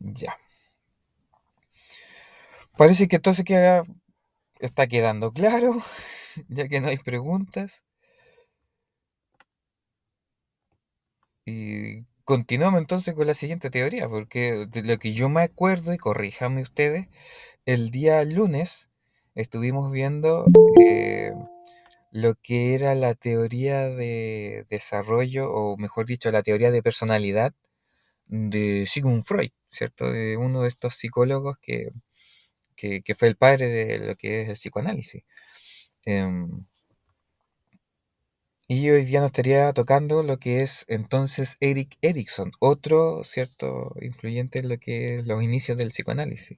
Ya. Parece que entonces está quedando claro, ya que no hay preguntas. Y continuamos entonces con la siguiente teoría, porque de lo que yo me acuerdo, y corríjanme ustedes, el día lunes estuvimos viendo lo que era la teoría de desarrollo, o mejor dicho, la teoría de personalidad de Sigmund Freud, ¿cierto? De uno de estos psicólogos que fue el padre de lo que es el psicoanálisis. Em, y hoy día nos estaría tocando lo que es entonces Erik Erikson, otro cierto influyente en lo que es los inicios del psicoanálisis.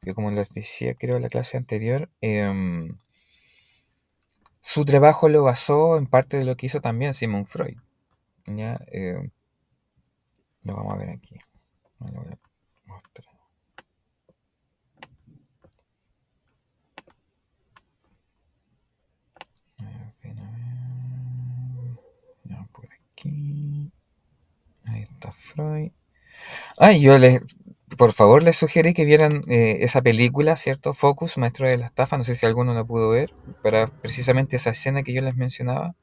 Que como les decía, creo en la clase anterior, su trabajo lo basó en parte de lo que hizo también Sigmund Freud. ¿Ya? Lo vamos a ver aquí. Lo voy a mostrar. A ver, a ver. Ya, por aquí. Ahí está Freud. Ay, por favor, les sugerí que vieran esa película, ¿cierto? Focus, Maestro de la Estafa. No sé si alguno la pudo ver, para precisamente esa escena que yo les mencionaba,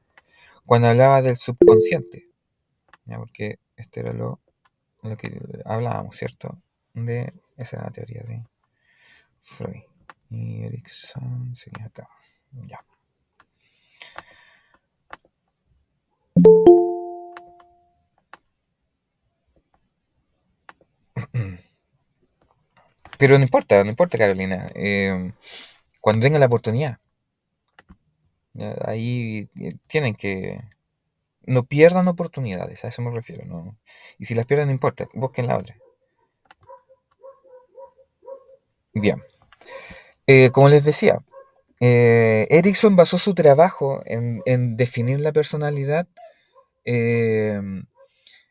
cuando hablaba del subconsciente, ¿ya? Porque este era lo que hablábamos, ¿cierto? De esa era la teoría de Freud. Y Erikson sería acá. Ya. Pero no importa, no importa, Carolina. Cuando tengan la oportunidad, ¿ya? Ahí tienen que. No pierdan oportunidades, a eso me refiero. ¿No? Y si las pierden, no importa, busquen la otra. Bien, como les decía, Erickson basó su trabajo en definir la personalidad eh,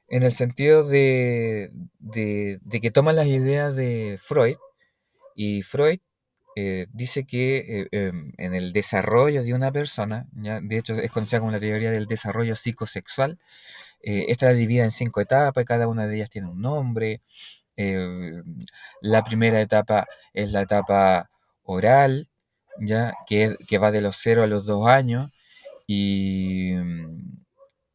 en el sentido de que toma las ideas de Freud, y Freud dice que en el desarrollo de una persona, ¿ya? De hecho es conocida como la teoría del desarrollo psicosexual. Esta la divide en 5 etapas y cada una de ellas tiene un nombre. Eh, la primera etapa es la etapa oral, ¿ya? Que va de los 0 a los 2 años. Y,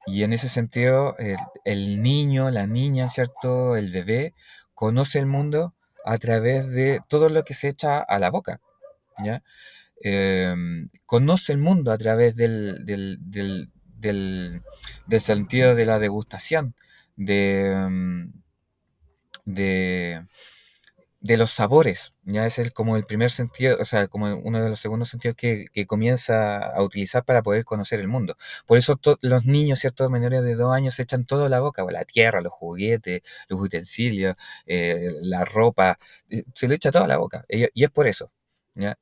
y en ese sentido, el niño, la niña, ¿cierto? El bebé conoce el mundo a través de todo lo que se echa a la boca, ¿ya? Conoce el mundo a través del sentido de la degustación, de, de, de los sabores. Ya es como el primer sentido, o sea, como uno de los segundos sentidos que comienza a utilizar para poder conocer el mundo. Por eso los niños, ¿cierto? Menores de 2 años se echan todo a la boca, la tierra, los juguetes, los utensilios, la ropa, se le echa todo a la boca. Y es por eso, ¿ya?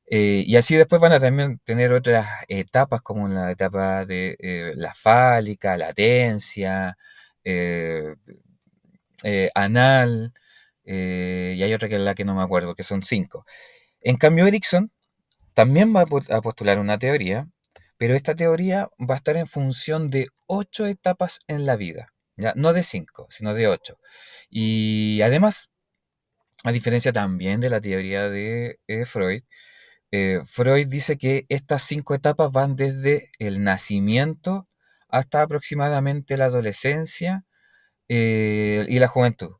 Y así después van a también tener otras etapas, como la etapa de la fálica, latencia, eh, anal, y hay otra que es la que no me acuerdo, que son 5. En cambio, Erickson también va a postular una teoría, pero esta teoría va a estar en función de 8 etapas en la vida, ¿ya? No de 5, sino de 8. Y además, a diferencia también de la teoría de Freud, Freud dice que estas 5 etapas van desde el nacimiento hasta aproximadamente la adolescencia y la juventud.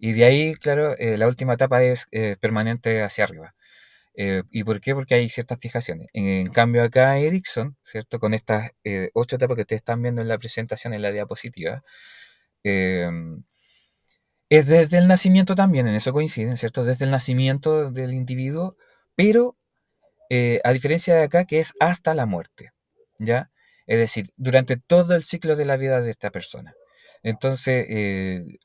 Y de ahí, claro, la última etapa es permanente hacia arriba. ¿Y por qué? Porque hay ciertas fijaciones. En cambio acá Erickson, ¿cierto? Con estas 8 etapas que ustedes están viendo en la presentación, en la diapositiva, eh, es desde el nacimiento también, en eso coinciden, ¿cierto? Desde el nacimiento del individuo, pero a diferencia de acá, que es hasta la muerte, ¿ya? Es decir, durante todo el ciclo de la vida de esta persona. Entonces,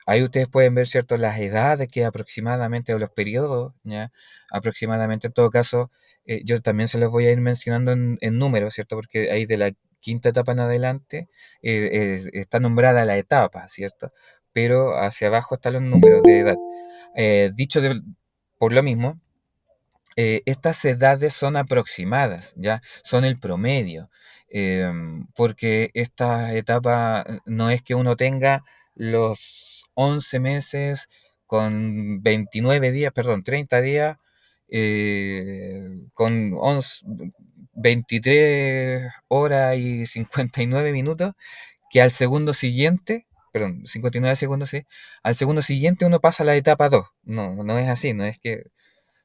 ahí ustedes pueden ver, ¿cierto?, las edades que aproximadamente, o los periodos, ¿ya? Aproximadamente, en todo caso, yo también se los voy a ir mencionando en números, ¿cierto? Porque ahí de la quinta etapa en adelante está nombrada la etapa, ¿cierto? Pero hacia abajo están los números de edad. Dicho por lo mismo, estas edades son aproximadas, ¿ya? Son el promedio, porque esta etapa no es que uno tenga los 11 meses, con 29 días, perdón, 30 días, con 23 horas y 59 minutos, que al segundo siguiente, perdón, 59 segundos, sí, al segundo siguiente uno pasa a la etapa 2. No, no es así, no es que,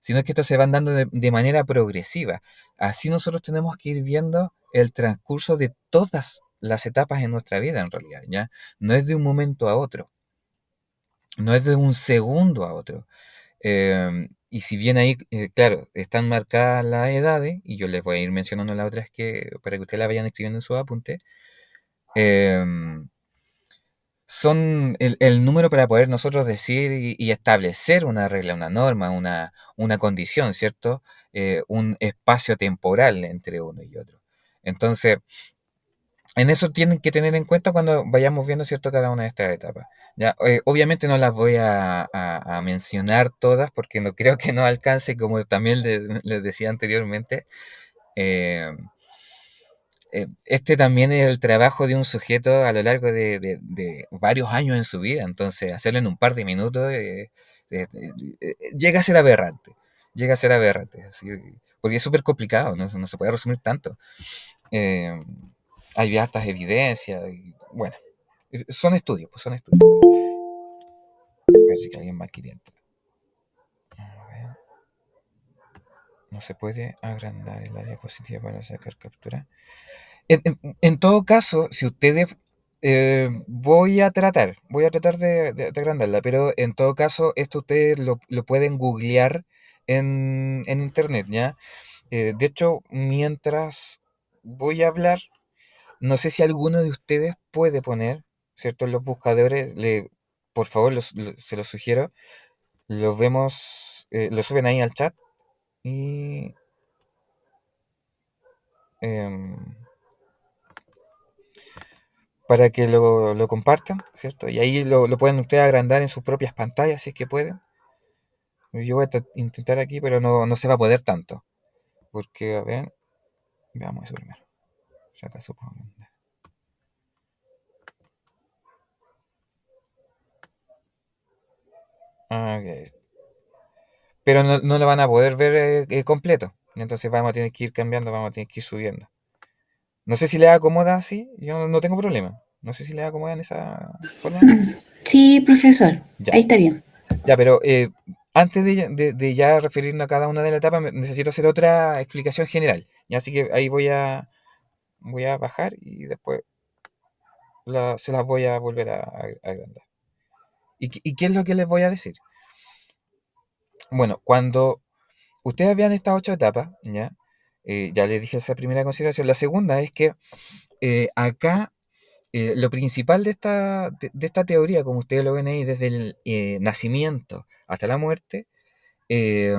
sino que esto se van dando de manera progresiva. Así nosotros tenemos que ir viendo el transcurso de todas las etapas en nuestra vida, en realidad, ¿ya? No es de un momento a otro, no es de un segundo a otro. Y si bien ahí, claro, están marcadas las edades, y yo les voy a ir mencionando las otras que, para que ustedes la vayan escribiendo en su apunte, em, son el número para poder nosotros decir y establecer una regla, una norma, una condición, ¿cierto? Un espacio temporal entre uno y otro. Entonces, en eso tienen que tener en cuenta cuando vayamos viendo, ¿cierto?, cada una de estas etapas. Ya, obviamente no las voy a mencionar todas porque no creo que no alcance, como también les decía anteriormente. eh, este también es el trabajo de un sujeto a lo largo de varios años en su vida, entonces hacerlo en un par de minutos llega a ser aberrante, llega a ser aberrante, así, porque es súper complicado, no se puede resumir tanto. Eh, Hay hartas evidencias, y, bueno, son estudios, pues son estudios. Parece que alguien más quería entrar. A ver, no se puede agrandar el área positiva para sacar captura. En todo caso, si ustedes voy a tratar de agrandarla, pero en todo caso, esto ustedes lo pueden googlear en internet, ¿ya? De hecho, mientras voy a hablar, no sé si alguno de ustedes puede poner, ¿cierto? En los buscadores, por favor, se los sugiero, los vemos, lo suben ahí al chat y em, para que lo compartan, ¿cierto? Y ahí lo pueden ustedes agrandar en sus propias pantallas si es que pueden. Yo voy a intentar aquí, pero no se va a poder tanto. Porque, a ver, veamos eso primero. Si acaso puedo agrandar. Ok. Pero no lo van a poder ver completo. Entonces vamos a tener que ir cambiando, vamos a tener que ir subiendo. No sé si le acomoda así, yo no tengo problema. No sé si le acomoda en esa forma. Sí, profesor, Ya, ahí está bien. ya, pero antes de ya referirnos a cada una de las etapas, necesito hacer otra explicación general. Ya, así que ahí voy a bajar y después se las voy a volver a agrandar. ¿Y qué es lo que les voy a decir? Bueno, cuando ustedes vean estas 8 etapas, ya les dije esa primera consideración. La segunda es que acá lo principal de esta teoría, como ustedes lo ven ahí, desde el nacimiento hasta la muerte, eh,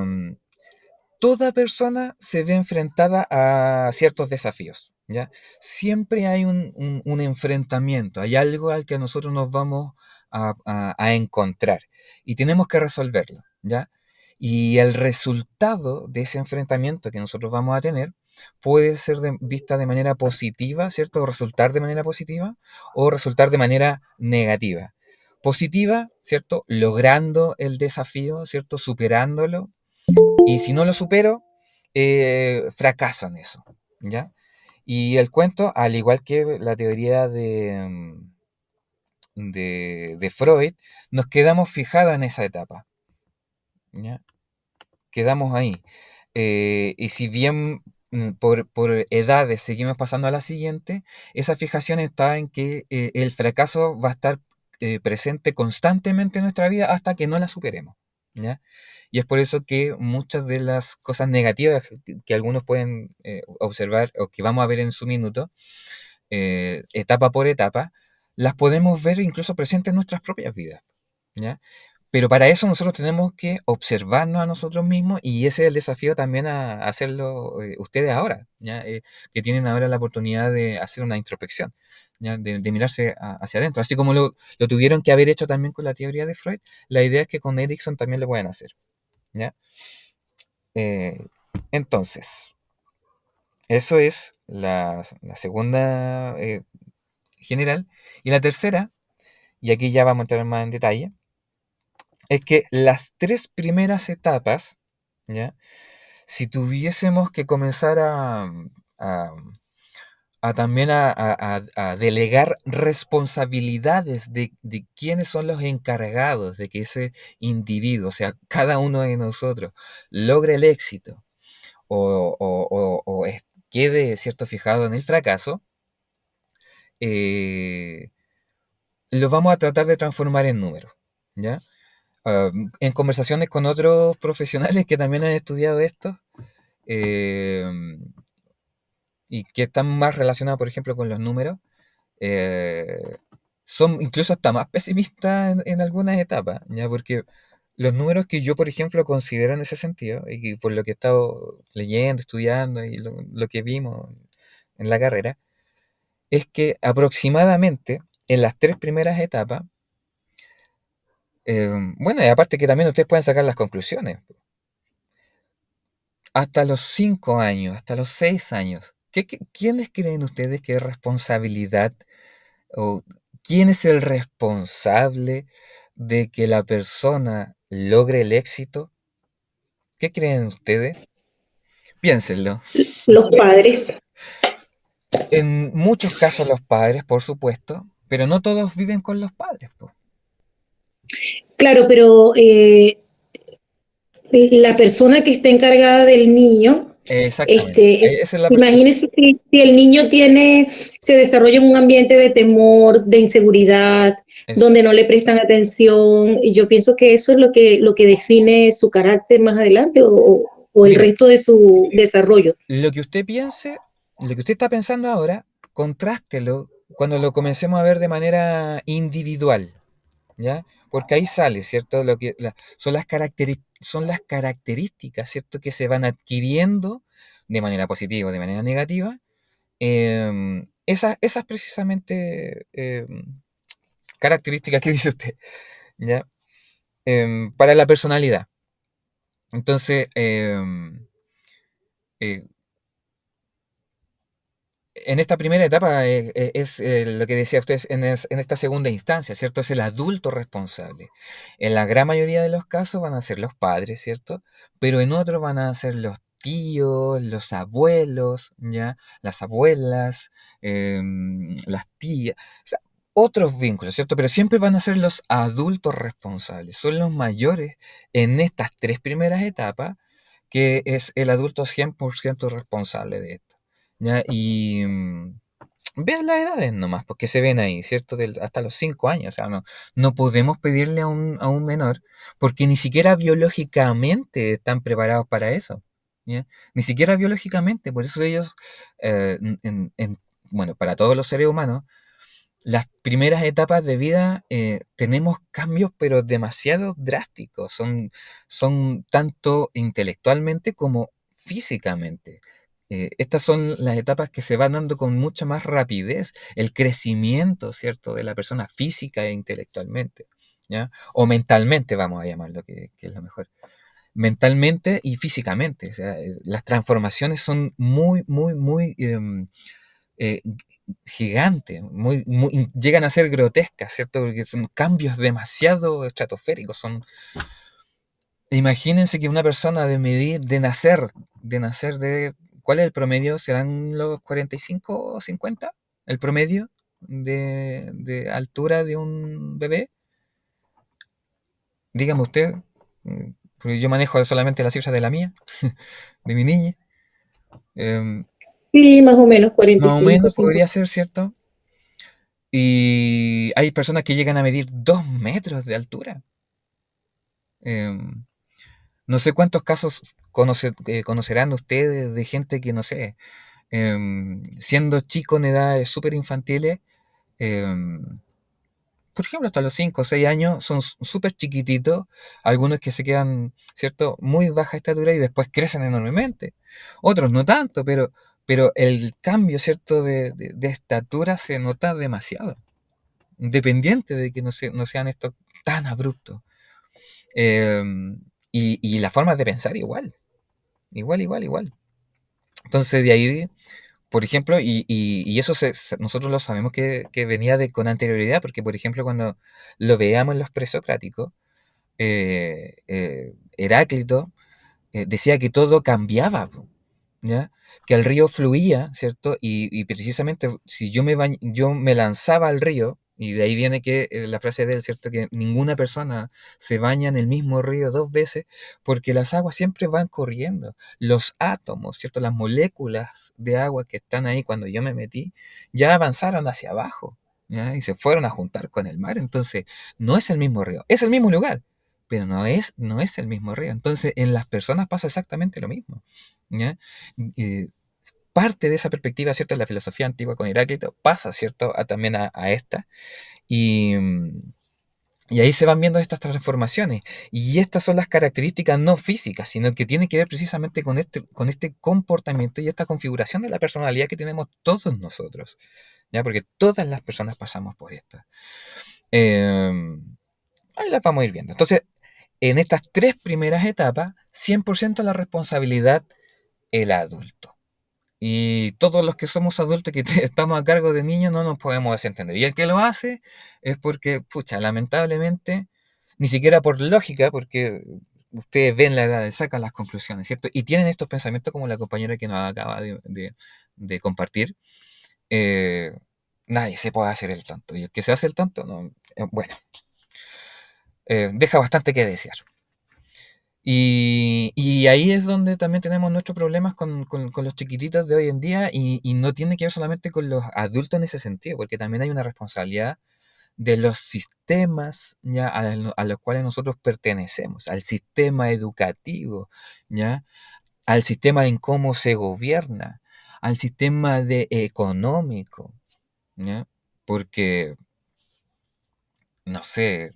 toda persona se ve enfrentada a ciertos desafíos, ¿ya? Siempre hay un enfrentamiento, hay algo al que nosotros nos vamos a encontrar y tenemos que resolverlo, ¿ya? Y el resultado de ese enfrentamiento que nosotros vamos a tener puede ser vista de manera positiva, ¿cierto? O resultar de manera positiva o resultar de manera negativa. Positiva, ¿cierto? Logrando el desafío, ¿cierto? Superándolo, y si no lo supero, fracaso en eso, ¿ya? Y el cuento, al igual que la teoría de Freud, nos quedamos fijados en esa etapa, ¿ya? Quedamos ahí. Y si bien por edades seguimos pasando a la siguiente, esa fijación está en que el fracaso va a estar presente constantemente en nuestra vida hasta que no la superemos, ¿ya? Y es por eso que muchas de las cosas negativas que algunos pueden observar o que vamos a ver en su minuto, etapa por etapa, las podemos ver incluso presentes en nuestras propias vidas, ¿ya? Pero para eso nosotros tenemos que observarnos a nosotros mismos, y ese es el desafío también a hacerlo ustedes ahora, ¿ya? Que tienen ahora la oportunidad de hacer una introspección, ¿ya? De mirarse hacia adentro. Así como lo tuvieron que haber hecho también con la teoría de Freud, la idea es que con Erickson también lo pueden hacer, ¿ya? Eh, entonces, eso es la segunda general. Y la tercera y aquí ya vamos a entrar más en detalle, es que las 3 primeras etapas, ¿ya? Si tuviésemos que comenzar a- también a delegar responsabilidades de quiénes son los encargados de que ese individuo, o sea, cada uno de nosotros, logre el éxito o quede, ¿cierto?, fijado en el fracaso, eh, lo vamos a tratar de transformar en números, ¿ya? En conversaciones con otros profesionales que también han estudiado esto, eh, y que están más relacionados, por ejemplo, con los números, eh, son incluso hasta más pesimistas en algunas etapas, ¿ya? Porque los números que yo, por ejemplo, considero en ese sentido, y que por lo que he estado leyendo, estudiando y lo que vimos en la carrera, es que aproximadamente en las 3 primeras etapas, bueno, y aparte que también ustedes pueden sacar las conclusiones, hasta los 5 años, hasta los 6 años, ¿quiénes creen ustedes que es responsabilidad o quién es el responsable de que la persona logre el éxito? ¿Qué creen ustedes? Piénsenlo. Los padres. En muchos casos los padres, por supuesto, pero no todos viven con los padres, po. Claro, pero la persona que está encargada del niño, Exactamente. Esa es la persona. imagínese si el niño se desarrolla en un ambiente de temor, de inseguridad, Eso. donde no le prestan atención, y yo pienso que eso es lo que define su carácter más adelante o el Mire, resto de su desarrollo. lo que usted piense, lo que usted está pensando ahora, contrástelo cuando lo comencemos a ver de manera individual, ¿ya? Porque ahí sale, ¿cierto? Son las características, ¿cierto? Que se van adquiriendo de manera positiva o de manera negativa. Esas precisamente características que dice usted, ¿ya? Para la personalidad. Entonces, eh, en esta primera etapa es lo que decía usted en esta segunda instancia, ¿cierto? Es el adulto responsable. En la gran mayoría de los casos van a ser los padres, ¿cierto? Pero en otros van a ser los tíos, los abuelos, ¿ya? Las abuelas, las tías, o sea, otros vínculos, ¿cierto? Pero siempre van a ser los adultos responsables, son los mayores en estas 3 primeras etapas, que es el adulto 100% responsable de esto. ¿Ya? Y vean las edades nomás, porque se ven ahí, ¿cierto? Hasta los 5 años. O sea, no podemos pedirle a un menor, porque ni siquiera biológicamente están preparados para eso. ¿Ya? Ni siquiera biológicamente. Por eso ellos, bueno, para todos los seres humanos, las primeras etapas de vida tenemos cambios, pero demasiado drásticos. Son tanto intelectualmente como físicamente. Estas son las etapas que se van dando con mucha más rapidez. El crecimiento, ¿cierto?, de la persona física e intelectualmente, ¿ya? O mentalmente, vamos a llamarlo, que es lo mejor. Mentalmente y físicamente. O sea, las transformaciones son muy, muy, muy eh, gigantes, llegan a ser grotescas, ¿cierto? Porque son cambios demasiado estratosféricos. Imagínense que una persona ¿cuál es el promedio? ¿Serán los 45 o 50? ¿El promedio de altura de un bebé? Dígame usted, porque yo manejo solamente las cifras de la mía, de mi niña. Em, Sí, más o menos Más o 45, menos 50. podría ser, ¿cierto? Y hay personas que llegan a medir 2 metros de altura. Em, no sé cuántos casos conocerán ustedes de gente que, no sé, siendo chico en edades súper infantiles, em, por ejemplo, hasta los 5 o 6 años son súper chiquititos, algunos que se quedan, ¿cierto?, muy baja estatura y después crecen enormemente. Otros no tanto, pero el cambio, ¿cierto?, de estatura se nota demasiado, independiente de que no sean estos tan abruptos. Y las formas de pensar igual, igual, igual, igual. Entonces de ahí por ejemplo, y eso nosotros lo sabemos que venía con anterioridad, porque, por ejemplo, cuando lo veíamos en los presocráticos, Heráclito decía que todo cambiaba, po, ¿ya? Que el río fluía, ¿cierto? Y precisamente si yo me lanzaba al río, y de ahí viene que la frase de él, ¿cierto? Que ninguna persona se baña en el mismo río dos veces, porque las aguas siempre van corriendo. Los átomos, ¿cierto? Las moléculas de agua que están ahí cuando yo me metí, ya avanzaron hacia abajo, ¿ya? Y se fueron a juntar con el mar. Entonces, no es el mismo río, es el mismo lugar, pero no es el mismo río. Entonces, en las personas pasa exactamente lo mismo, ¿ya? Eh, Parte de esa perspectiva, ¿cierto? En la filosofía antigua con Heráclito pasa, ¿cierto? También a esta. Y, y ahí se van viendo estas transformaciones. Y estas son las características no físicas, sino que tienen que ver precisamente con este comportamiento y esta configuración de la personalidad que tenemos todos nosotros, ¿ya? Porque todas las personas pasamos por esta. Ahí las vamos a ir viendo. Entonces, en estas tres primeras etapas, 100% la responsabilidad el adulto. Y todos los que somos adultos que estamos a cargo de niños no nos podemos desentender. Y el que lo hace es porque, pucha, lamentablemente, ni siquiera por lógica, porque ustedes ven la edad, sacan las conclusiones, ¿cierto? Y tienen estos pensamientos como la compañera que nos acaba de compartir. eh, Nadie se puede hacer el tonto. Y el que se hace el tonto, no, bueno, deja bastante que desear. Y ahí es donde también tenemos nuestros problemas con los chiquititos de hoy en día y no tiene que ver solamente con los adultos en ese sentido, porque también hay una responsabilidad de los sistemas ya a los cuales nosotros pertenecemos, al sistema educativo, ya, al sistema en cómo se gobierna, al sistema económico, ya, porque, no sé,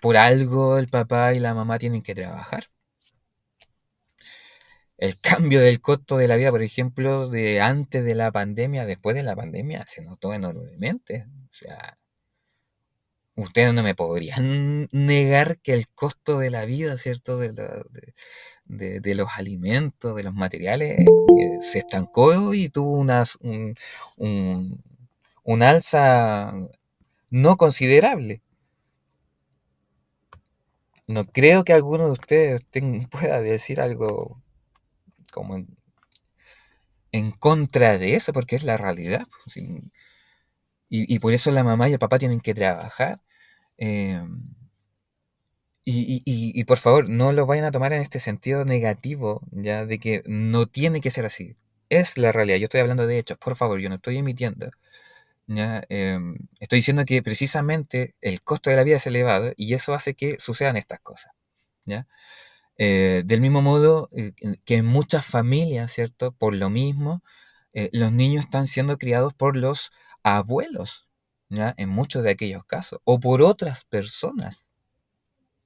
por algo el papá y la mamá tienen que trabajar. El cambio del costo de la vida, por ejemplo, de antes de la pandemia, después de la pandemia, se notó enormemente. O sea, ustedes no me podrían negar que el costo de la vida, ¿cierto? De los alimentos, de los materiales, se estancó y tuvo un, un alza no considerable. No creo que alguno de ustedes pueda decir algo como en contra de eso, porque es la realidad, pues. Y por eso la mamá y el papá tienen que trabajar. eh, y por favor, no lo vayan a tomar en este sentido negativo, ya, de que no tiene que ser así. Es la realidad. Yo estoy hablando de hechos, por favor, yo no estoy emitiendo. ¿Ya? Estoy diciendo que precisamente el costo de la vida es elevado y eso hace que sucedan estas cosas. ¿Ya? Del mismo modo que en muchas familias, ¿cierto? Por lo mismo, los niños están siendo criados por los abuelos, ¿ya? En muchos de aquellos casos, o por otras personas,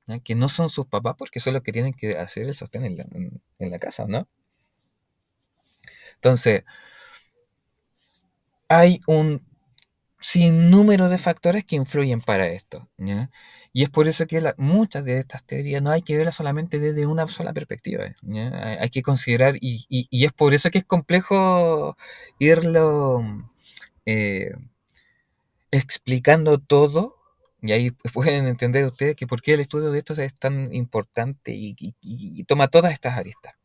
¿ya? Que no son sus papás porque son los que tienen que hacer el sostén en la casa, ¿no? Entonces, hay un sinnúmero de factores que influyen para esto, ¿ya? Y es por eso que muchas de estas teorías no hay que verlas solamente desde una sola perspectiva, ¿ya? Hay que considerar, y es por eso que es complejo irlo eh, explicando todo, y ahí pueden entender ustedes que por qué el estudio de esto es tan importante y toma todas estas aristas,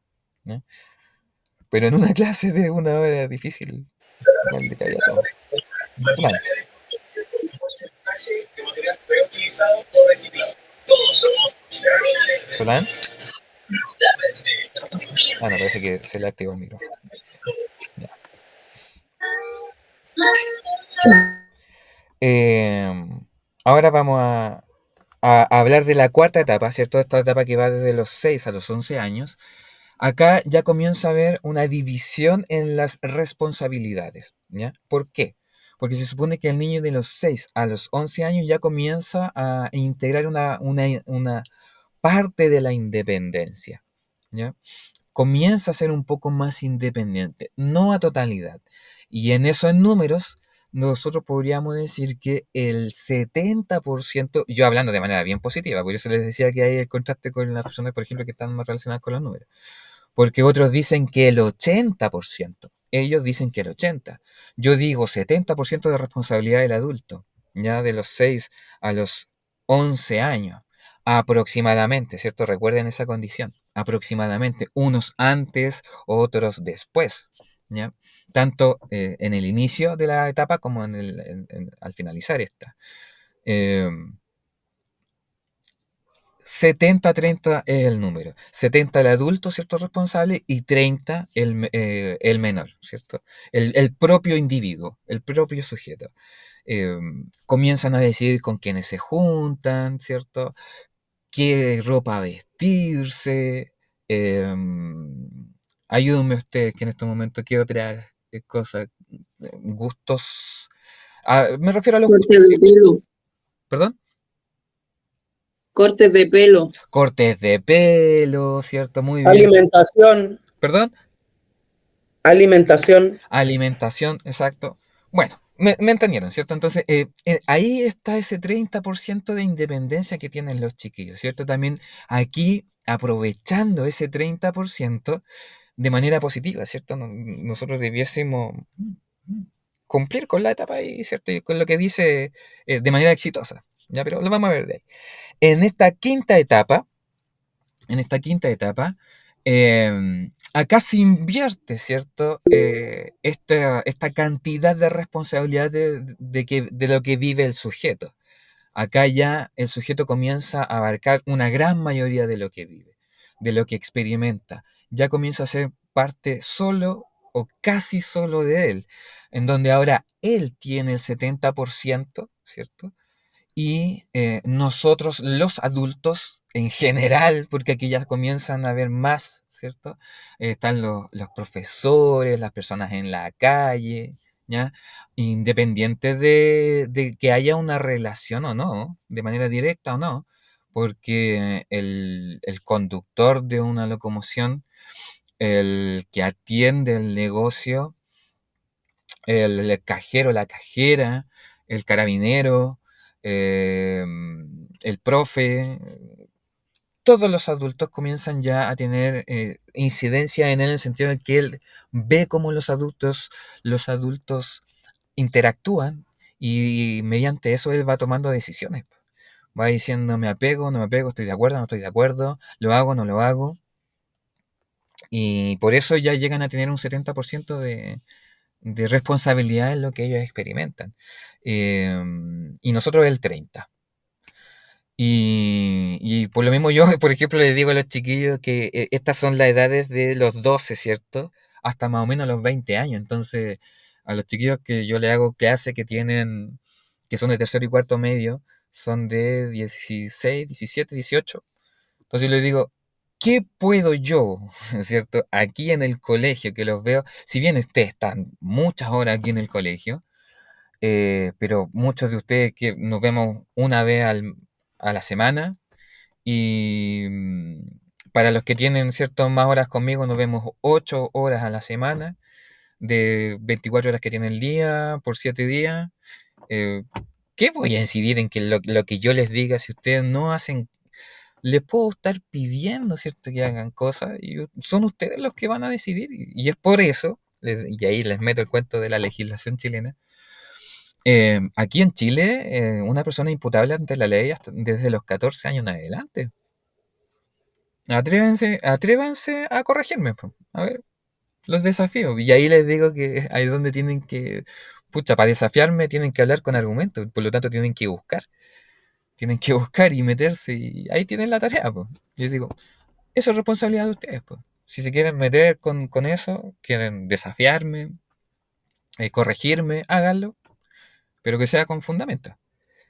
¿ya? Pero en una clase de una hora es difícil darle cabida a todo. Solamente. Solamente. Ah, no, parece que se le activó el micrófono. Ya. Ahora vamos a hablar de la cuarta etapa, ¿cierto? Esta etapa que va desde los 6 a los 11 años. Acá ya comienza a haber una división en las responsabilidades, ¿ya? ¿Por qué? Porque se supone que el niño de los 6 a los 11 años ya comienza a integrar una parte de la independencia, ¿ya? Comienza a ser un poco más independiente, no a totalidad. Y en esos números, nosotros podríamos decir que el 70%, yo hablando de manera bien positiva, por eso les decía que hay el contraste con las personas, por ejemplo, que están más relacionadas con los números, porque otros dicen que el 80%, ellos dicen que el 80%. Yo digo 70% de responsabilidad del adulto, ya de los 6 a los 11 años, aproximadamente, ¿cierto? Recuerden esa condición, aproximadamente, unos antes, otros después, ¿ya? Tanto en el inicio de la etapa como al finalizar esta. 70-30 es el número. 70 el adulto, ¿cierto? Responsable y 30 el menor, ¿cierto? El propio individuo, el propio sujeto. Comienzan a decidir con quiénes se juntan, ¿cierto? Qué ropa vestirse. Ayúdenme ustedes que en este momento, ¿qué otras cosas, gustos? Me refiero a los Corte gustos. de pelo, ¿Perdón? cortes de pelo, Cortes de pelo, ¿cierto? Muy bien. Alimentación, ¿Perdón? alimentación. Alimentación, exacto. Bueno, me entendieron, ¿cierto? Entonces, ahí está ese 30% de independencia que tienen los chiquillos, ¿cierto? También aquí aprovechando ese 30% de manera positiva, ¿cierto? Nosotros debiésemos cumplir con la etapa ahí, ¿cierto? Y con lo que dice de manera exitosa, ¿ya? Pero lo vamos a ver de ahí. En esta quinta etapa, acá se invierte, ¿cierto? Esta cantidad de responsabilidad de lo que vive el sujeto. Acá ya el sujeto comienza a abarcar una gran mayoría de lo que vive, de lo que experimenta. Ya comienza a ser parte solo o casi solo de él, en donde ahora él tiene el 70%, ¿cierto? Y nosotros, los adultos en general, porque aquí ya comienzan a haber más, ¿cierto? Están los profesores, las personas en la calle, ¿ya? Independiente de que haya una relación o no, de manera directa o no, porque el conductor de una locomoción, el que atiende el negocio, el cajero, la cajera, el carabinero, el profe, todos los adultos comienzan ya a tener incidencia en él, en el sentido de que él ve cómo los adultos interactúan y mediante eso él va tomando decisiones. Va diciendo me apego, no me apego, estoy de acuerdo, no estoy de acuerdo, lo hago, no lo hago. Y por eso ya llegan a tener un 70% de responsabilidad en lo que ellos experimentan. Y nosotros el 30%. Y por lo mismo yo, por ejemplo, les digo a los chiquillos que estas son las edades de los 12, ¿cierto? Hasta más o menos los 20 años. Entonces, a los chiquillos que yo le hago clase que son de tercero y cuarto medio, son de 16, 17, 18. Entonces yo les digo, ¿qué puedo yo, ¿cierto? Aquí en el colegio, que los veo, si bien ustedes están muchas horas aquí en el colegio, pero muchos de ustedes que nos vemos una vez a la semana y para los que tienen ciertas más horas conmigo nos vemos 8 horas a la semana de 24 horas que tiene el día por 7 días. eh, ¿Qué voy a incidir en que lo que yo les diga si ustedes no hacen? Les puedo estar pidiendo, ¿cierto? Que hagan cosas y son ustedes los que van a decidir. Y es por eso, y ahí les meto el cuento de la legislación chilena. Aquí en Chile, una persona es imputable ante la ley desde los 14 años en adelante. Atrévanse a corregirme, po. A ver, los desafío. Y ahí les digo que ahí es donde tienen que, pucha, para desafiarme tienen que hablar con argumentos, por lo tanto tienen que buscar y meterse y ahí tienen la tarea, pues. Yo digo, eso es responsabilidad de ustedes, pues. Si se quieren meter con eso, quieren desafiarme, corregirme, háganlo, pero que sea con fundamento.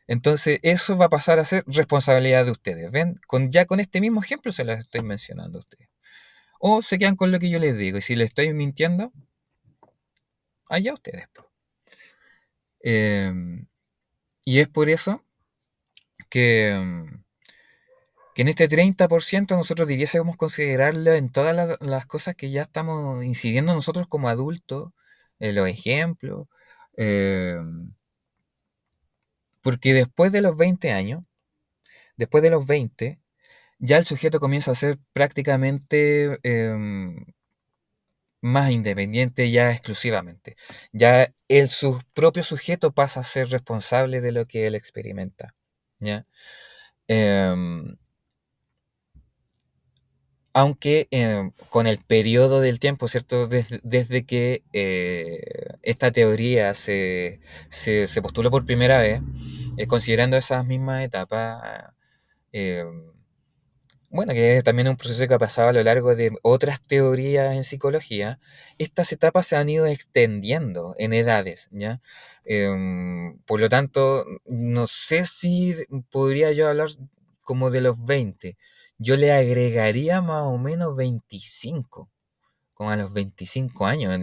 Entonces, eso va a pasar a ser responsabilidad de ustedes. ¿Ven? Ya con este mismo ejemplo se los estoy mencionando a ustedes. O se quedan con lo que yo les digo. Y si les estoy mintiendo, allá ustedes, pues. Y es por eso que, que en este 30% nosotros debiésemos considerarlo en todas las cosas que ya estamos incidiendo nosotros como adultos, los ejemplos, eh, porque después de los 20 años, después de los 20, ya el sujeto comienza a ser prácticamente más independiente ya exclusivamente. Ya su propio sujeto pasa a ser responsable de lo que él experimenta. ¿Ya? Em, Aunque con el periodo del tiempo, ¿cierto? Desde que esta teoría se postuló por primera vez, considerando esas mismas etapas, eh, bueno, que también es un proceso que ha pasado a lo largo de otras teorías en psicología, estas etapas se han ido extendiendo en edades, ¿ya? Por lo tanto, no sé si podría yo hablar como de los 20. Yo le agregaría más o menos 25, como a los 25 años,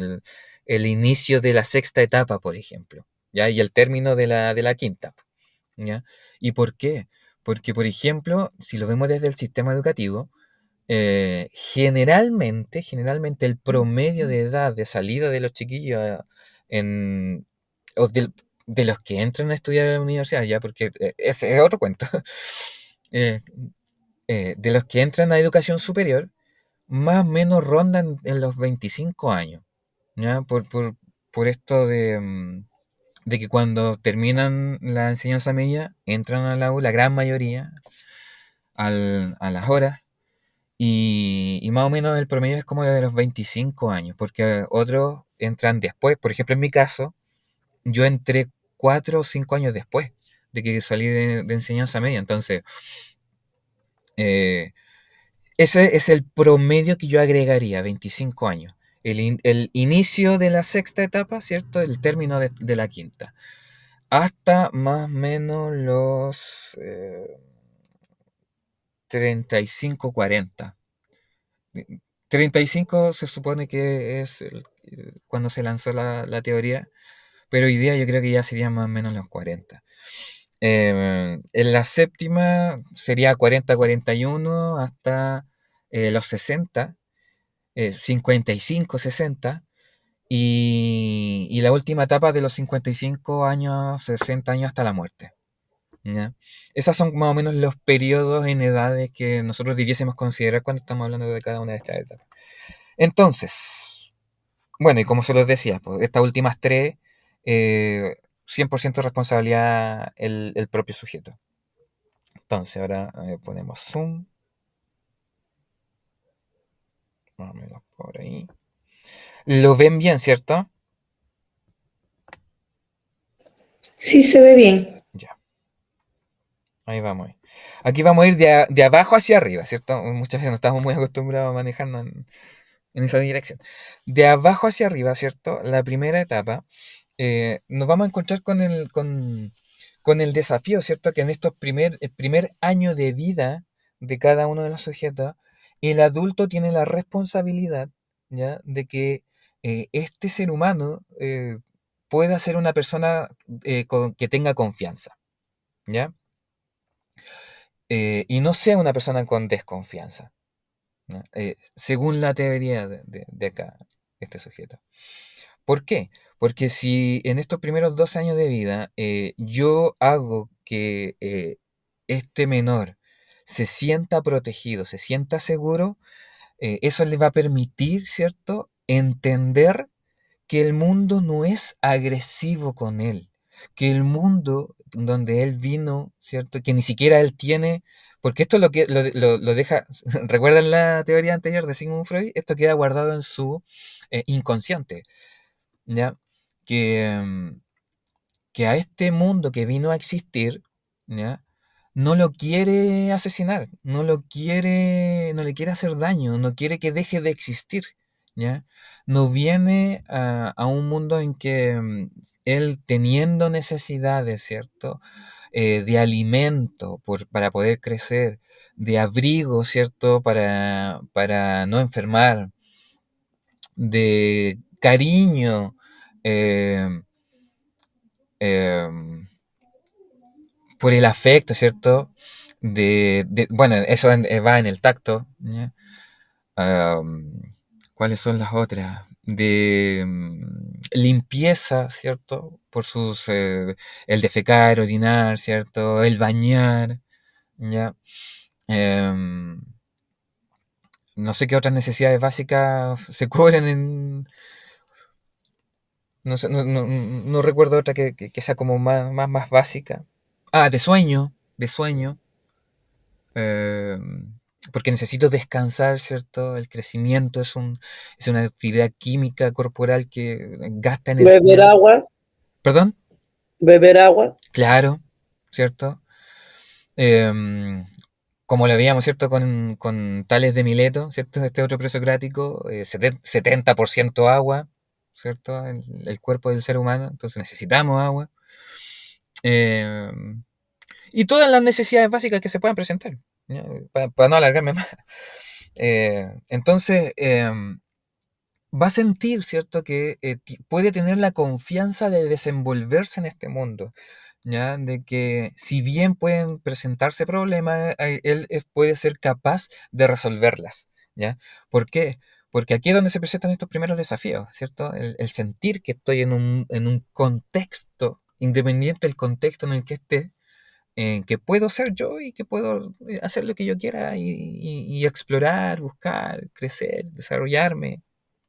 el inicio de la sexta etapa, por ejemplo, ¿ya? Y el término de la quinta, ¿ya? ¿Y por qué? Porque, por ejemplo, si lo vemos desde el sistema educativo, generalmente el promedio de edad de salida de los chiquillos en, o de los que entran a estudiar a la universidad, ya, porque ese es otro cuento, eh, de los que entran a educación superior, más o menos rondan en los 25 años, ¿ya? Por esto de que cuando terminan la enseñanza media, entran a la aula, la gran mayoría, a las horas, y más o menos el promedio es como de los 25 años, porque otros entran después. Por ejemplo, en mi caso, yo entré 4 o 5 años después de que salí de enseñanza media. Entonces, eh, ese es el promedio que yo agregaría, 25 años. El inicio de la sexta etapa, ¿cierto? El término de la quinta. Hasta más o menos los 35, 40. 35 se supone que es cuando se lanzó la teoría, pero hoy día yo creo que ya serían más o menos los 40. En la séptima sería 40-41 hasta los 60, 55, 60, y la última etapa de los 55 años, 60 años hasta la muerte. ¿Ya? Esos son más o menos los periodos en edades que nosotros debiésemos considerar cuando estamos hablando de cada una de estas etapas. Entonces, bueno, y como se los decía, pues, estas últimas tres, 100% responsabilidad el propio sujeto. Entonces, ahora ponemos zoom. Más o menos por ahí. Lo ven bien, ¿cierto? Sí se ve bien. Ya, ahí vamos. Aquí vamos a ir de abajo hacia arriba, ¿cierto? Muchas veces no estamos muy acostumbrados a manejarnos en esa dirección. De abajo hacia arriba, ¿cierto? La primera etapa, nos vamos a encontrar con el desafío, ¿cierto? Que en el primer año de vida de cada uno de los sujetos, el adulto tiene la responsabilidad, ¿ya? De que este ser humano pueda ser una persona que tenga confianza, ¿ya? Y no sea una persona con desconfianza, ¿no? Según la teoría de acá, este sujeto. ¿Por qué? Porque si en estos primeros 12 años de vida yo hago que este menor se sienta protegido, se sienta seguro, eso le va a permitir, ¿cierto?, entender que el mundo no es agresivo con él, que el mundo donde él vino, ¿cierto? Que ni siquiera él tiene, porque esto lo que lo deja, ¿recuerdan la teoría anterior de Sigmund Freud? Esto queda guardado en su inconsciente, ¿ya? Que, que a este mundo que vino a existir, ¿ya? No lo quiere asesinar, no le quiere hacer daño, no quiere que deje de existir, ¿ya? No viene a un mundo en que él teniendo necesidades, ¿cierto? De alimento para poder crecer, de abrigo, ¿cierto? Para no enfermar, de cariño, eh, em, por el afecto, ¿cierto? Bueno, eso va en el tacto, ¿ya? ¿Cuáles son las otras? De limpieza, ¿cierto? El defecar, orinar, ¿cierto? El bañar, ¿ya? Em, No sé qué otras necesidades básicas se cubren en... No, sé, no recuerdo otra que sea como más básica. Ah, de sueño, de sueño. eh, Porque necesito descansar, ¿cierto? El crecimiento es una actividad química corporal que gasta Beber energía. agua, ¿Perdón? beber agua. Claro, ¿cierto? Em, Como lo veíamos, ¿cierto? Con Tales de Mileto, ¿cierto? Este otro presocrático, 70% agua, ¿cierto? El cuerpo del ser humano, entonces necesitamos agua. Em, y todas las necesidades básicas que se puedan presentar, ¿ya? Para no alargarme más. Entonces, va a sentir, ¿cierto?, que puede tener la confianza de desenvolverse en este mundo, ¿ya? De que si bien pueden presentarse problemas, él puede ser capaz de resolverlas, ¿ya? ¿Por qué? Porque aquí es donde se presentan estos primeros desafíos, ¿cierto? El sentir que estoy en un contexto, independiente del contexto en el que esté, que puedo ser yo y que puedo hacer lo que yo quiera y explorar, buscar, crecer, desarrollarme,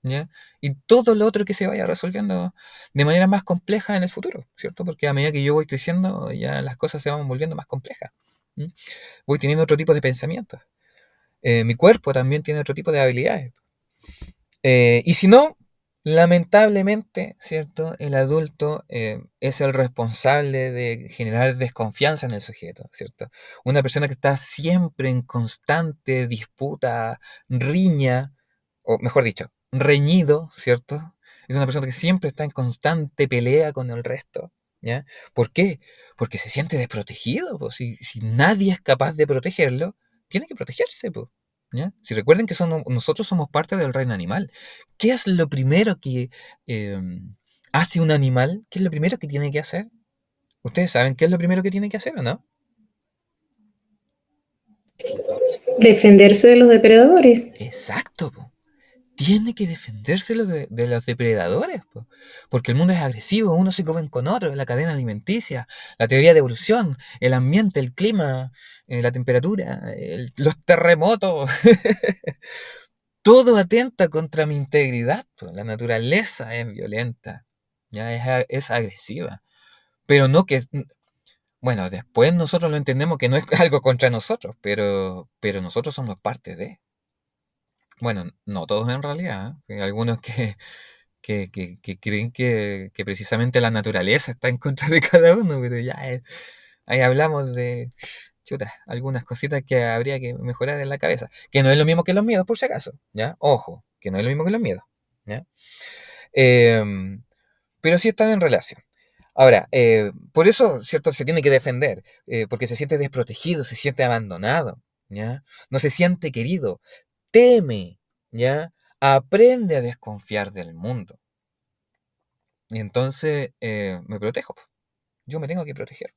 ¿ya? Y todo lo otro que se vaya resolviendo de manera más compleja en el futuro, ¿cierto? Porque a medida que yo voy creciendo, ya las cosas se van volviendo más complejas. ¿M? Voy teniendo otro tipo de pensamientos. Mi cuerpo también tiene otro tipo de habilidades. Y si no, lamentablemente, ¿cierto? El adulto es el responsable de generar desconfianza en el sujeto, ¿cierto? Una persona que está siempre en constante disputa, riña, o mejor dicho, reñido, ¿cierto? Es una persona que siempre está en constante pelea con el resto, ¿ya? ¿Por qué? Porque se siente desprotegido, pues, si nadie es capaz de protegerlo, tiene que protegerse, pues. ¿Ya? Si recuerden que nosotros somos parte del reino animal. ¿Qué es lo primero que hace un animal? ¿Qué es lo primero que tiene que hacer? ¿Ustedes saben qué es lo primero que tiene que hacer o no? Defenderse de los depredadores. Exacto, po. Tiene que defenderse de los depredadores, po. Porque el mundo es agresivo, unos se comen con otros, la cadena alimenticia, la teoría de evolución, el ambiente, el clima, la temperatura, los terremotos. Todo atenta contra mi integridad, pues. La naturaleza es violenta, ya es agresiva. Pero no que, bueno, después nosotros lo entendemos que no es algo contra nosotros, pero nosotros somos parte de. Bueno, no todos en realidad, ¿eh? Hay algunos que creen que precisamente la naturaleza está en contra de cada uno, pero ya ahí hablamos de, chuta, algunas cositas que habría que mejorar en la cabeza, que no es lo mismo que los miedos, por si acaso, ¿ya? Ojo, que no es lo mismo que los miedos, ¿ya? Em, pero sí están en relación. Ahora, por eso, ¿cierto? Se tiene que defender, porque se siente desprotegido, se siente abandonado, ¿ya? No se siente querido, teme, ¿ya? Aprende a desconfiar del mundo. Y entonces me protejo. Yo me tengo que proteger.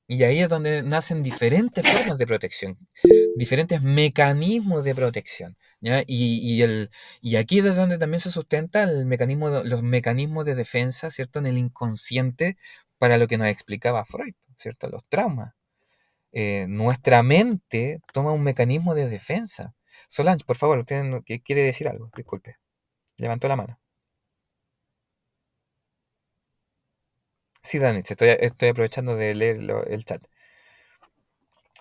Y ahí es donde nacen diferentes formas de protección, diferentes mecanismos de protección, ¿ya? Y aquí es donde también se sustenta el mecanismo, los mecanismos de defensa, ¿cierto? En el inconsciente para lo que nos explicaba Freud, ¿cierto? Los traumas. Nuestra mente toma un mecanismo de defensa. Solange, por favor, usted quiere decir algo, disculpe. Levantó la mano. Sí, Dani, estoy aprovechando de leer el chat.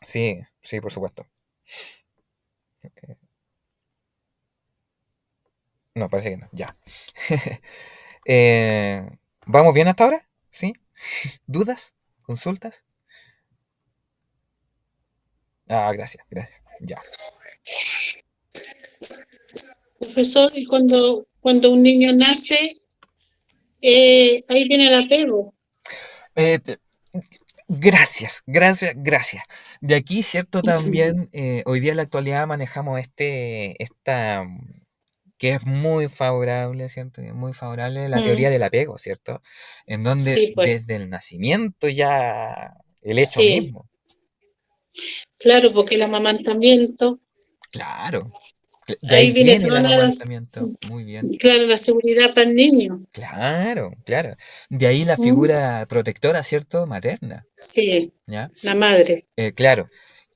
Sí, sí, por supuesto. No, parece que no. Ya. Eh, ¿Vamos bien hasta ahora? ¿Sí? ¿Dudas? ¿Consultas? Ah, gracias, gracias. Ya. Profesor, y cuando un niño nace, ahí viene el apego. Eh, eh, Gracias, gracias, gracias. De aquí, cierto, también, hoy día en la actualidad manejamos que es muy favorable, ¿cierto? Es muy favorable la teoría Mm, del apego, ¿cierto? En donde sí, pues, desde el nacimiento ya el hecho sí, mismo, claro, porque el amamantamiento, claro, de ahí ahí viene viene el toda amamantamiento, muy bien. claro, la seguridad para el niño. Claro, claro. De ahí la Mm, figura protectora, ¿cierto? Materna, sí, ¿ya? la madre. Claro.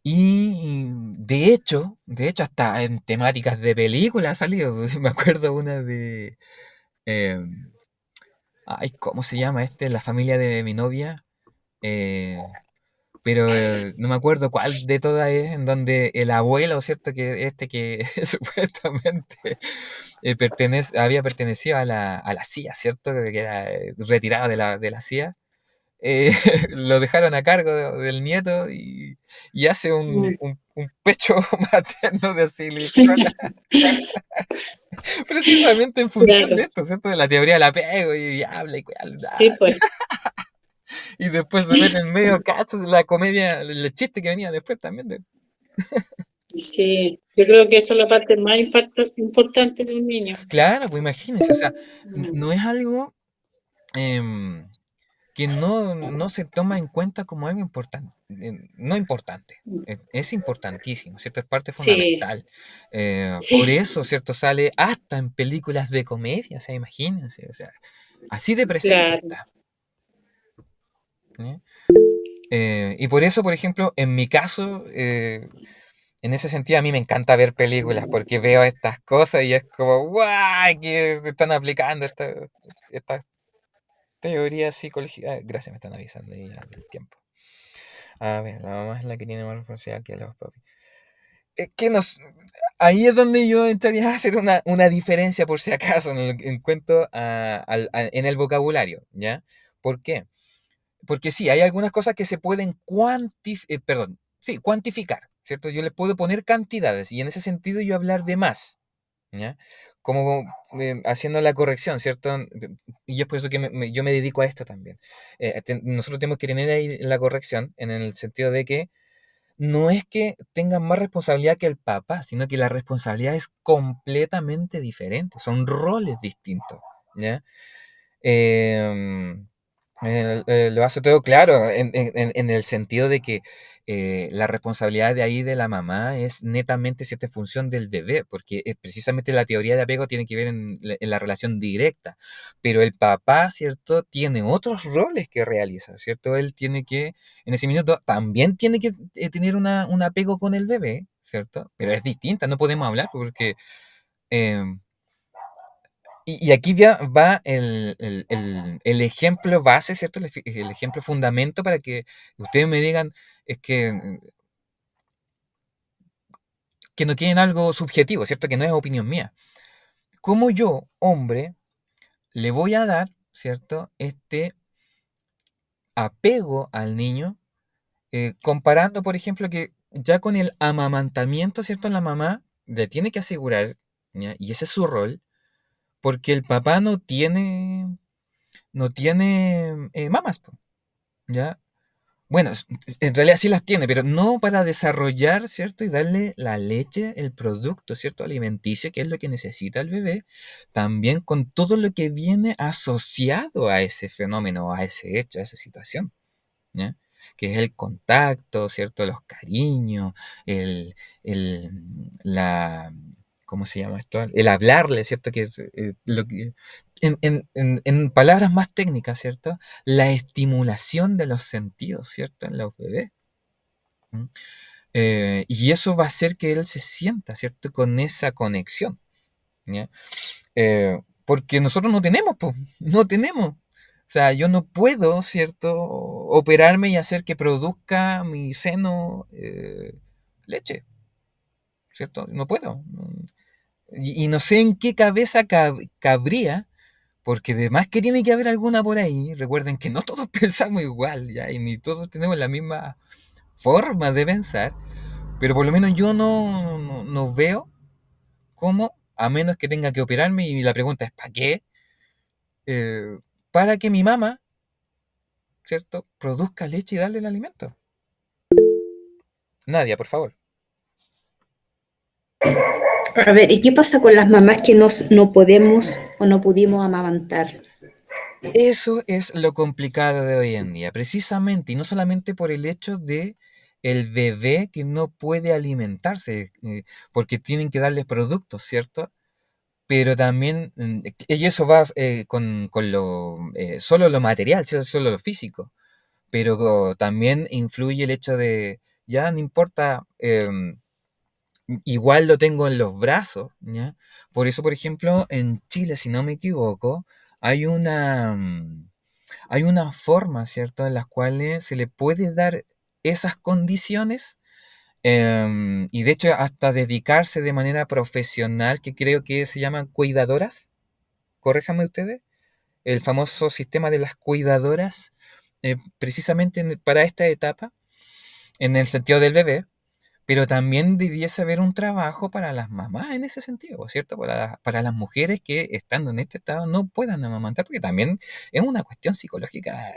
Y de hecho, hasta en temáticas de películas ha salido. Me acuerdo una de. em, Ay, ¿cómo se llama este? La familia de mi novia. eh, pero no me acuerdo cuál de todas es, en donde el abuelo, ¿cierto? Que supuestamente había pertenecido a la CIA, ¿cierto? Que era retirado de la CIA. eh, lo dejaron a cargo del nieto y hace un pecho materno de silicona, precisamente en función de Claro, esto, ¿cierto? De la teoría del apego y habla y cual, sí, pues, y después se mete en medio cachos la comedia, el chiste que venía después también. sí. Yo creo que esa es la parte más importante de un niño. Claro, pues imagínense, o sea, Mm, no es algo em, que no se toma en cuenta como algo importante, no importante, es importantísimo, ¿cierto? Es parte sí, fundamental. Por sí, eso, ¿cierto? Sale hasta en películas de comedia, o sea, imagínense, o sea, así de presente claro. está. ¿Eh? Y por eso, por ejemplo, en mi caso, en ese sentido, a mí me encanta ver películas porque veo estas cosas y es como, ¡guau! Que están aplicando estas teorías psicológicas. Gracias, me están avisando ahí al tiempo. A ver, la mamá es la que tiene más responsabilidad que los papis. Es que ahí es donde yo entraría a hacer una diferencia, por si acaso, en cuanto en el vocabulario, ¿ya? ¿Por qué? Porque sí, hay algunas cosas que se pueden perdón, sí, cuantificar, ¿cierto? Yo les puedo poner cantidades y en ese sentido yo hablar de más, ¿ya? Como haciendo la corrección, ¿cierto? Y es por eso que yo me dedico a esto también. Nosotros tenemos que tener ahí la corrección en el sentido de que no es que tengan más responsabilidad que el papá, sino que la responsabilidad es completamente diferente, son roles distintos, ¿ya? Em, lo hace todo claro, en el sentido de que la responsabilidad de ahí de la mamá es netamente cierta función del bebé, porque precisamente la teoría de apego tiene que ver en la relación directa, pero el papá, ¿cierto?, tiene otros roles que realiza, ¿cierto? Él tiene que, en ese minuto, también tiene que tener un apego con el bebé, ¿cierto? Pero es distinta, no podemos hablar porque... em, y aquí ya va el ejemplo base, ¿cierto? El ejemplo fundamento para que ustedes me digan, es que no quieren algo subjetivo, ¿cierto? Que no es opinión mía. ¿Cómo yo, hombre, le voy a dar, ¿cierto? Este apego al niño, comparando, por ejemplo, que ya con el amamantamiento, ¿cierto? La mamá le tiene que asegurar, ¿ya? Y ese es su rol, porque el papá no tiene mamas, po, ¿ya? Bueno, en realidad sí las tiene, pero no para desarrollar, ¿cierto? Y darle la leche, el producto, ¿cierto? Alimenticio, que es lo que necesita el bebé, también con todo lo que viene asociado a ese fenómeno, a ese hecho, a esa situación, ¿ya? Que es el contacto, ¿cierto? Los cariños, el, el, la, ¿cómo se llama esto? El hablarle, ¿cierto? Que es lo que, en palabras más técnicas, ¿cierto? La estimulación de los sentidos, ¿cierto? En los bebés. ¿M? Y eso va a hacer que él se sienta, ¿cierto? Con esa conexión, ¿ya? Porque nosotros no tenemos, po, no tenemos. O sea, yo no puedo, ¿cierto? Operarme y hacer que produzca mi seno leche, ¿cierto? No puedo. Y no sé en qué cabeza cabría, porque además que tiene que haber alguna por ahí. Recuerden que no todos pensamos igual, ¿ya? Y ni todos tenemos la misma forma de pensar, pero por lo menos yo no veo cómo, a menos que tenga que operarme, y la pregunta es ¿para qué? Eh, para que mi mamá, ¿cierto?, produzca leche y darle el alimento. Nadia, por favor. A ver, ¿y qué pasa con las mamás que no podemos o no pudimos amamantar? Eso es lo complicado de hoy en día, precisamente, y no solamente por el hecho de el bebé que no puede alimentarse, porque tienen que darle productos, ¿cierto? Pero también, y eso va con solo lo material, ¿cierto? Solo lo físico, pero también influye el hecho de ya no importa, igual lo tengo en los brazos, ¿ya? Por eso, por ejemplo, en Chile, si no me equivoco, hay hay una forma, ¿cierto?, en las cuales se le puede dar esas condiciones, y de hecho hasta dedicarse de manera profesional, que creo que se llaman cuidadoras, corréjame ustedes, el famoso sistema de las cuidadoras, precisamente para esta etapa, en el sentido del bebé, pero también debiese haber un trabajo para las mamás en ese sentido, ¿cierto? Para las mujeres que estando en este estado no puedan amamantar, porque también es una cuestión psicológica.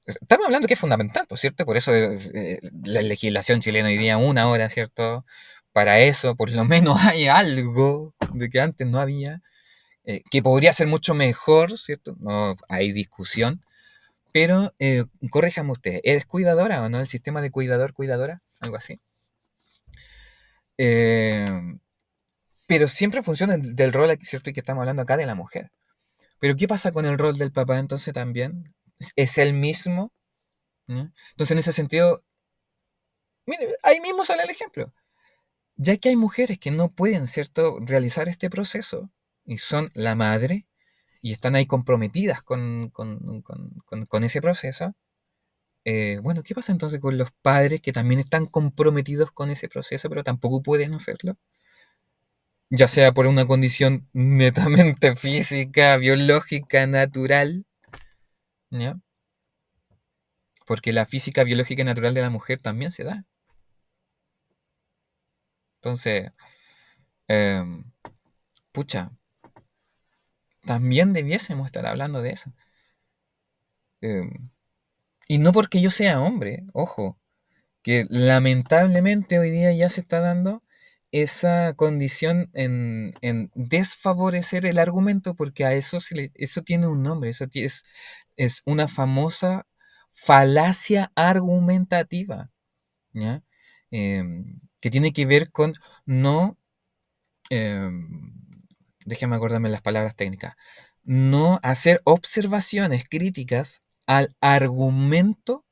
Estamos hablando que es fundamental, ¿por cierto? Por eso la legislación chilena hoy día 1 hora, ¿cierto? Para eso, por lo menos hay algo de que antes no había, que podría ser mucho mejor, ¿cierto? No hay discusión, pero corríjame usted, ¿eres cuidadora o no? ¿El sistema de cuidador, cuidadora? Algo así. Pero siempre funciona del rol aquí, ¿cierto? Que estamos hablando acá de la mujer. Pero ¿qué pasa con el rol del papá entonces también? ¿Es el mismo? ¿No? Entonces, en ese sentido, mire, ahí mismo sale el ejemplo. Ya que hay mujeres que no pueden, ¿cierto?, realizar este proceso y son la madre y están ahí comprometidas con ese proceso, bueno, ¿qué pasa entonces con los padres que también están comprometidos con ese proceso pero tampoco pueden hacerlo? Ya sea por una condición netamente física, biológica, natural, ¿ya? Porque la física biológica y natural de la mujer también se da. Entonces, em, pucha, también debiésemos estar hablando de eso. Em, y no porque yo sea hombre, ojo, que lamentablemente hoy día ya se está dando esa condición en desfavorecer el argumento, porque a eso, eso tiene un nombre, es una famosa falacia argumentativa, ¿ya? Que tiene que ver con no, em, déjame acordarme las palabras técnicas, no hacer observaciones críticas al argumento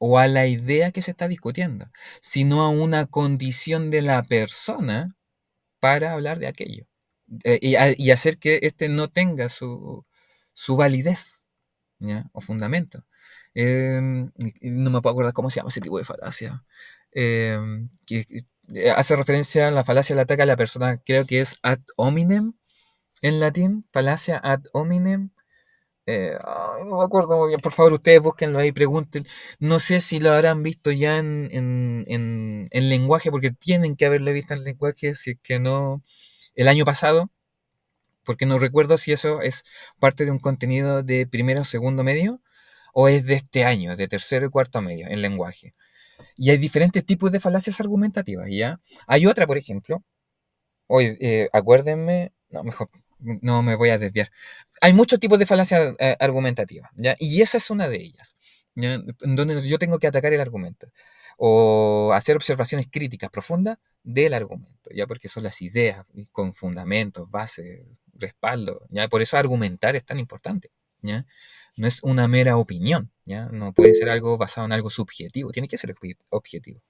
o a la idea que se está discutiendo, sino a una condición de la persona para hablar de aquello. Y hacer que éste no tenga su validez, ¿ya? O fundamento. No me puedo acordar cómo se llama ese tipo de falacia. Que hace referencia a la falacia del ataque a la persona, creo que es ad hominem en latín, falacia ad hominem. No me acuerdo muy bien, por favor, ustedes búsquenlo ahí, pregunten. No sé si lo habrán visto ya en lenguaje, porque tienen que haberlo visto en lenguaje, si es que no, el año pasado, porque no recuerdo si eso es parte de un contenido de primero o segundo medio, o es de este año, de tercero y cuarto medio, en lenguaje. Y hay diferentes tipos de falacias argumentativas, ¿ya? Hay otra, por ejemplo, hoy, acuérdenme, no, mejor, no me voy a desviar. Hay muchos tipos de falacia argumentativa, ¿ya? Y esa es una de ellas, ¿ya? En donde yo tengo que atacar el argumento o hacer observaciones críticas profundas del argumento, ¿ya? Porque son las ideas con fundamentos, bases, respaldo, ¿ya? Por eso argumentar es tan importante, ¿ya? No es una mera opinión, ¿ya? No puede ser algo basado en algo subjetivo, tiene que ser objetivo.